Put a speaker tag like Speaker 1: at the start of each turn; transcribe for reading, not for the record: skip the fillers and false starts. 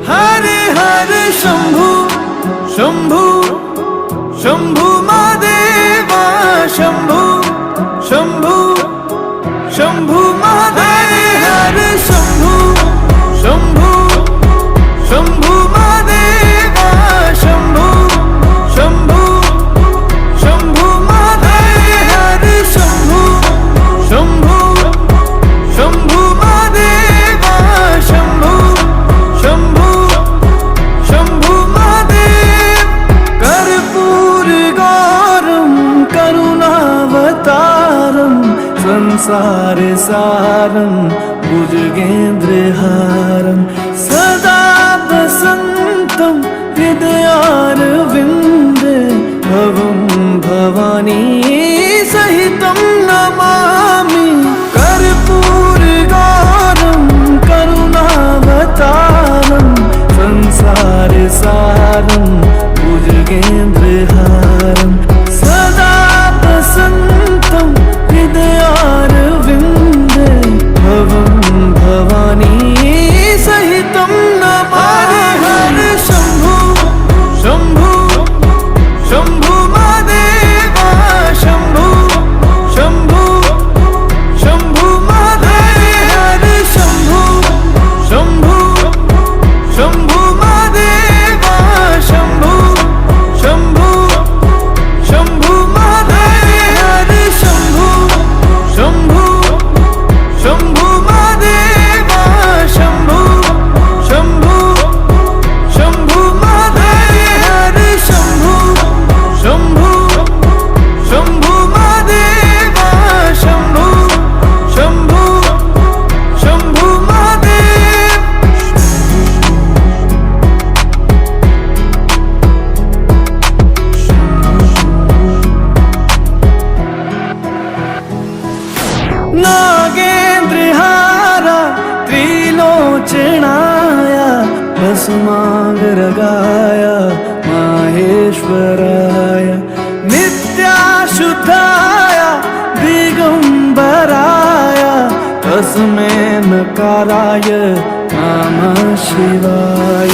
Speaker 1: हरे हर शंभू शंभू शंभू महादेवा शंभू शंभू शंभू महादेव हर शंभू शंभू शंभू महादेवा शंभू शंभू शंभू महादेव हर शंभू शंभू शंभू महादेवा शंभू शंभू शंभू महादेव कर्पूर गौरम करुणावतारम संसार सारं भुजगेन्द्रहारं सदा वसन्तं हृदयारविन्दे भवं भवानी सहितं नमामि कर्पूरगौरं करुणावतारं संसार सारं भुजगेन्द्रहारं सदा वसन्तं हृदयारविन्दे भवं भवानी सहितं नमामि हर शंभू शंभू शंभू महादेवा शंभू शंभू शंभू महादेव हर शंभू शंभू शंभू महादेवा शंभू शंभू शंभू महादेव हर शंभू शंभू शंभू महादेवा शंभू शंभू शंभू महादेव हर शंभू शंभू शंभू महादेवा शंभू शंभू शंभू महादेव नागेन्द्रहारा त्रिलोचनाय भस्मांगरगाय माहेश्वराय नित्याशुद्धाय दिगंबराय तस्मै नकाराय नमः शिवाय।